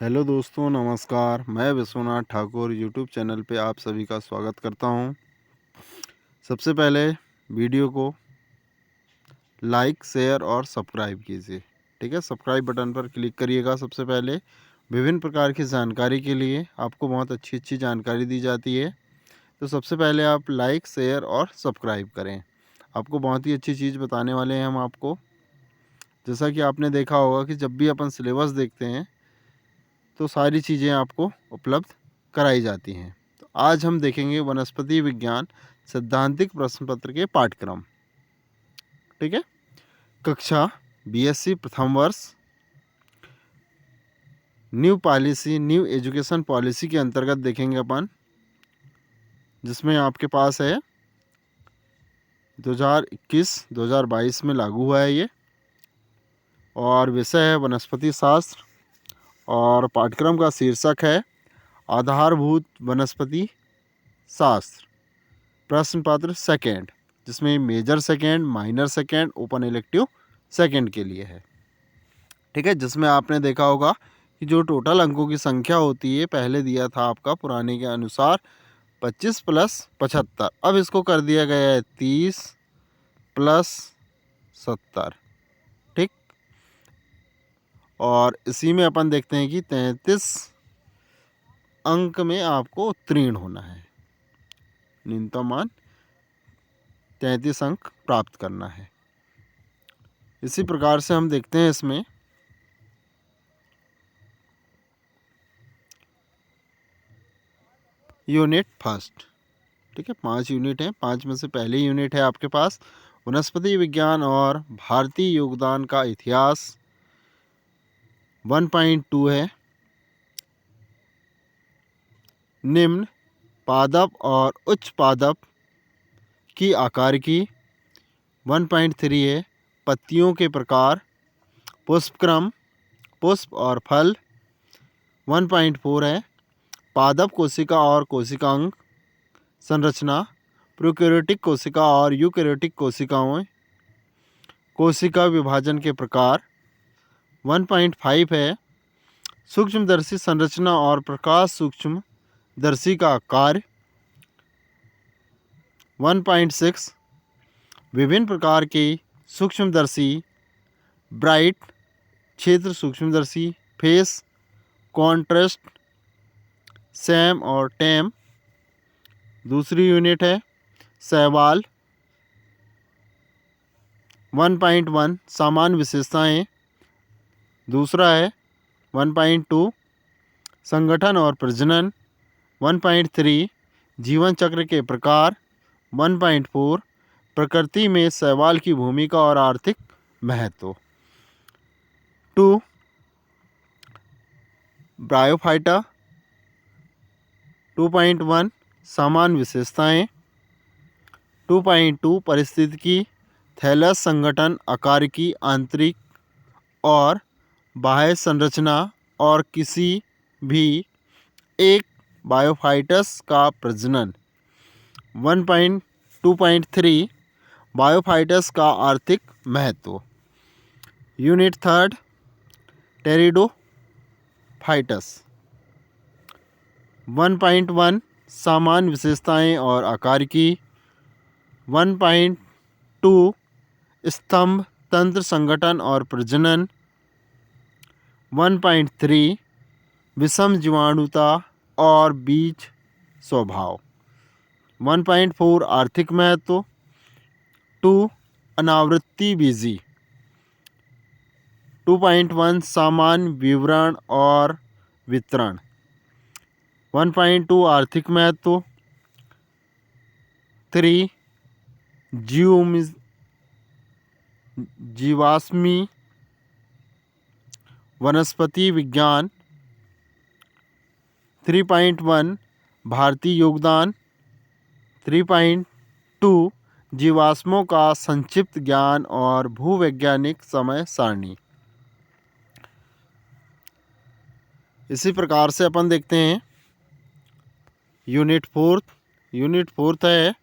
Hello दोस्तों, नमस्कार। मैं विश्वनाथ ठाकुर यूट्यूब चैनल पे आप सभी का स्वागत करता हूं। सबसे पहले वीडियो को लाइक, शेयर और सब्सक्राइब कीजिए। ठीक है, सब्सक्राइब बटन पर क्लिक करिएगा। सबसे पहले विभिन्न प्रकार की जानकारी के लिए आपको बहुत अच्छी अच्छी जानकारी दी जाती है, तो सबसे पहले आप लाइक, शेयर और सब्सक्राइब करें। आपको बहुत ही अच्छी चीज़ बताने वाले हैं हम आपको। जैसा कि आपने देखा होगा कि जब भी अपन सिलेबस देखते हैं तो सारी चीज़ें आपको उपलब्ध कराई जाती हैं। तो आज हम देखेंगे वनस्पति विज्ञान सैद्धांतिक प्रश्न पत्र के पाठ्यक्रम। ठीक है, कक्षा बीएससी प्रथम वर्ष, न्यू एजुकेशन पॉलिसी के अंतर्गत देखेंगे अपन, जिसमें आपके पास है 2021-2022 में लागू हुआ है ये, और विषय है वनस्पति शास्त्र, और पाठ्यक्रम का शीर्षक है आधारभूत वनस्पति शास्त्र। प्रश्न पत्र सेकेंड, जिसमें major second, minor second, open elective second के लिए है। ठीक है, जिसमें आपने देखा होगा कि जो टोटल अंकों की संख्या होती है, पहले दिया था आपका पुराने के अनुसार 25 + 75, अब इसको कर दिया गया है 30 + 70। ठीक, और इसी में अपन देखते हैं कि 33 अंक में आपको उत्तीर्ण होना है। न्यूनतम मान 33 अंक प्राप्त करना है। इसी प्रकार से हम देखते हैं इसमें यूनिट फर्स्ट। ठीक है, 5 यूनिट हैं। 5 में से पहली यूनिट है आपके पास वनस्पति विज्ञान और भारतीय योगदान का इतिहास। 1.2 है निम्न पादप और उच्च पादप की आकार की। 1.3 है पत्तियों के प्रकार, पुष्पक्रम, पुष्प और फल। 1.4 है पादप कोशिका और कोशिकांग संरचना, प्रोकैरियोटिक कोशिका और यूकैरियोटिक कोशिकाओं, कोशिका विभाजन के प्रकार। 1.5 है सूक्ष्मदर्शी संरचना और प्रकाश सूक्ष्मदर्शी का कार्य। 1.6 विभिन्न प्रकार के सूक्ष्मदर्शी, ब्राइट क्षेत्र सूक्ष्मदर्शी, फेस, कॉन्ट्रास्ट, सैम और टैम। दूसरी यूनिट है शैवाल। 1.1 सामान्य विशेषताएं। दूसरा है 1.2 संगठन और प्रजनन। 1.3 जीवन चक्र के प्रकार। 1.4 प्रकृति में शैवाल की भूमिका और आर्थिक महत्व। 2 ब्रायोफाइटा। 2.1 सामान्य विशेषताएं। 2.2 पारिस्थितिकी, थैलस संगठन, आकार की आंतरिक और बाह्य संरचना और किसी भी एक बायोफाइटस का प्रजनन। 2.3 बायोफाइटस का आर्थिक महत्व। Unit third टेरिडोफाइटस। 1.1 सामान्य विशेषताएं और आकार की। 1.2 स्तंभ तंत्र संगठन और प्रजनन। 1.3 विषम जीवाणुता और बीज स्वभाव। 1.4 आर्थिक महत्व। 2 अनावृत्ति बीजी। 2.1 सामान्य विवरण और वितरण। 1.2 आर्थिक महत्व। 3 जीवाश्मी वनस्पति विज्ञान। 3.1 भारतीय योगदान। 3.2 जीवाश्मों का संक्षिप्त ज्ञान और भूवैज्ञानिक समय सारणी। इसी प्रकार से अपन देखते हैं यूनिट फोर्थ है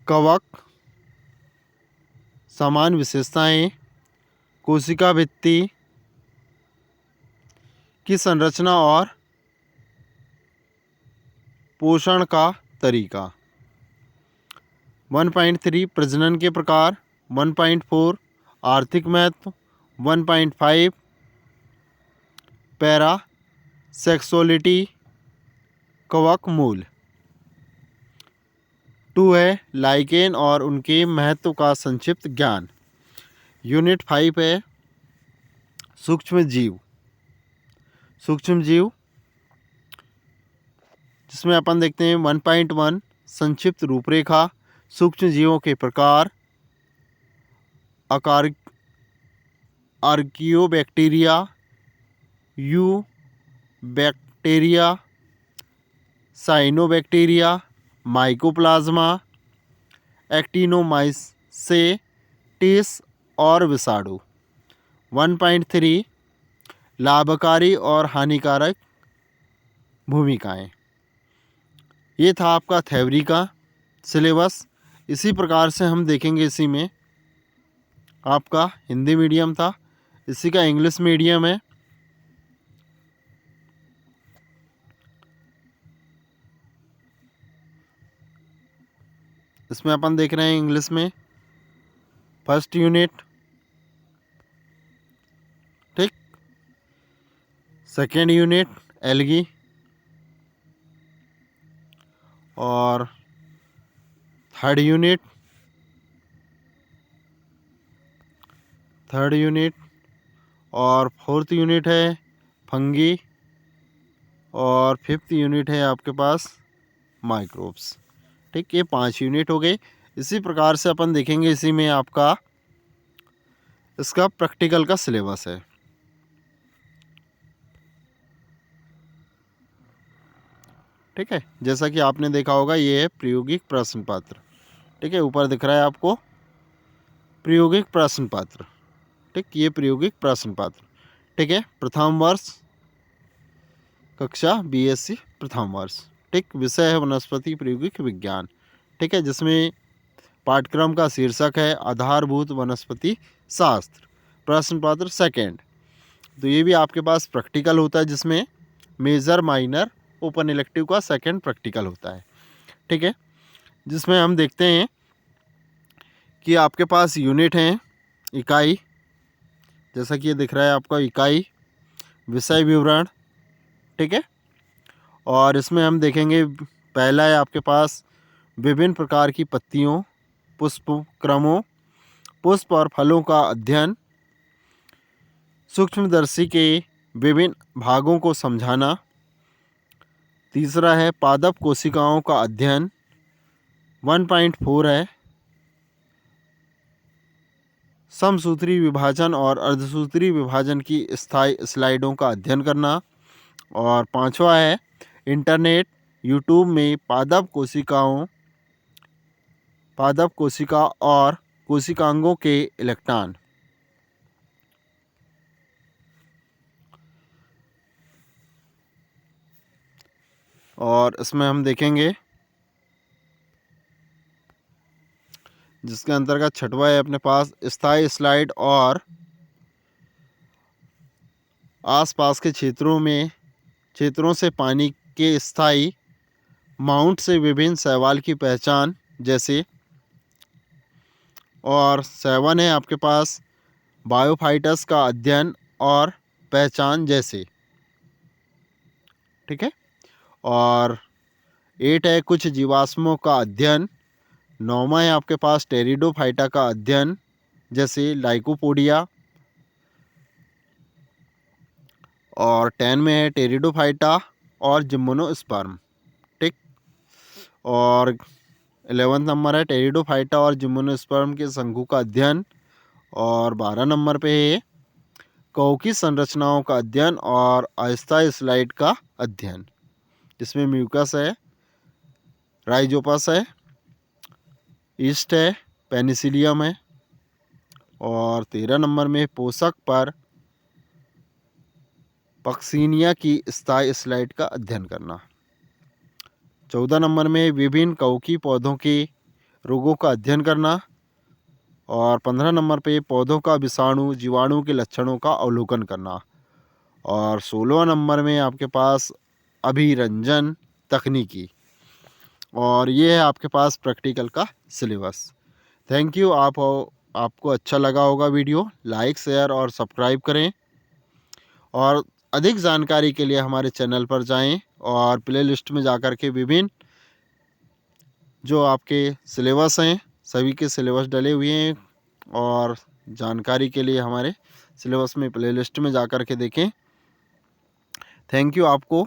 कवक, सामान्य विशेषताएं, कोशिका भित्ति, की संरचना और पोषण का तरीका। 1.3 प्रजनन के प्रकार। 1.4 आर्थिक महत्व। 1.5 पैरा सेक्सुअलिटी कवक मूल। 2 है लाइकेन और उनके महत्व का संक्षिप्त ज्ञान। यूनिट 5 है सूक्ष्म जीव। सूक्ष्म जीव जिसमें अपन देखते हैं 1.1 संक्षिप्त रूपरेखा। सूक्ष्म जीवों के प्रकार। Archaebacteria, eubacteria, cyanobacteria, mycoplasma, actinomycetes और विषाणु। 1.3 लाभकारी और हानिकारक भूमिकाएं। ये था आपका थ्योरी का सिलेबस। इसी प्रकार से हम देखेंगे, इसी में आपका हिंदी मीडियम था, इसी का इंग्लिश मीडियम है। इसमें अपन देख रहे हैं इंग्लिश में फर्स्ट यूनिट, ठीक। सेकेंड यूनिट एल्गी और थर्ड यूनिट और फोर्थ यूनिट है फंगी और फिफ्थ यूनिट है आपके पास माइक्रोब्स, ठीक। ये 5 यूनिट हो गए। इसी प्रकार से अपन देखेंगे, इसी में आपका इसका प्रैक्टिकल का सिलेबस है, ठीक है। जैसा कि आपने देखा होगा, ये है प्रायोगिक प्रश्न पत्र, ठीक है। ऊपर दिख रहा है आपको प्रायोगिक प्रश्न पत्र, ठीक। ये प्रायोगिक प्रश्न पत्र, ठीक है। प्रथम वर्ष कक्षा बीएससी प्रथम वर्ष, ठीक। विषय है वनस्पति प्रायोगिक विज्ञान, ठीक है। जिसमें पाठ्यक्रम का शीर्षक है आधारभूत वनस्पति शास्त्र। प्रश्न पत्र सेकेंड, तो ये भी आपके पास प्रैक्टिकल होता है, जिसमें मेजर माइनर ओपन इलेक्टिव का सेकेंड प्रैक्टिकल होता है, ठीक है। जिसमें हम देखते हैं कि आपके पास यूनिट हैं इकाई, जैसा कि ये दिख रहा है आपका इकाई, विषय विवरण, ठीक है। और इसमें हम देखेंगे पहला है आपके पास विभिन्न प्रकार की पत्तियों, पुष्प क्रमों, पुष्प और फलों का अध्ययन, सूक्ष्मदर्शी के विभिन्न भागों को समझाना। तीसरा है पादप कोशिकाओं का अध्ययन। 1.4 है समसूत्री विभाजन और अर्धसूत्री विभाजन की स्थायी स्लाइडों का अध्ययन करना। और 5वां है इंटरनेट यूट्यूब में पादप कोशिका और कोशिकांगों के इलेक्ट्रॉन। और इसमें हम देखेंगे जिसके अंतर्गत 6वां है अपने पास स्थायी स्लाइड और आसपास के क्षेत्रों से पानी के स्थायी माउंट से विभिन्न शैवाल की पहचान जैसे। और 7 है आपके पास बायोफाइटस का अध्ययन और पहचान जैसे, ठीक है। और 8 है कुछ जीवाश्मों का अध्ययन। 9वां है आपके पास टेरिडोफाइटा का अध्ययन जैसे लाइकोपोडिया। और 10 में है टेरिडोफाइटा और जिम्नोस्पर्म, ठीक। और 11 नंबर है टेरिडोफाइटा और जिम्नोस्पर्म के संघों का अध्ययन। और 12 नंबर पे है कौ की संरचनाओं का अध्ययन और अस्थायी स्लाइड का अध्ययन, जिसमें म्यूकस है, राइजोपस है, ईस्ट है, पेनिसिलियम है। और 13 नंबर में पोषक पर पक्सीनिया की स्थायी स्लाइड का अध्ययन करना। 14 नंबर में विभिन्न कवकी पौधों के रोगों का अध्ययन करना। और 15 नंबर पे पौधों का विषाणु जीवाणु के लक्षणों का अवलोकन करना। और 16वां नंबर में आपके पास अभिरंजन तकनीकी, और ये है आपके पास प्रैक्टिकल का सिलेबस। Thank you. आपको अच्छा लगा होगा वीडियो, लाइक शेयर और सब्सक्राइब करें, और अधिक जानकारी के लिए हमारे चैनल पर जाएं और प्ले लिस्ट में जाकर के विभिन्न जो आपके सिलेबस हैं सभी के सिलेबस डले हुए हैं, और जानकारी के लिए हमारे सिलेबस में प्ले लिस्ट में जाकर के देखें। थैंक यू आपको।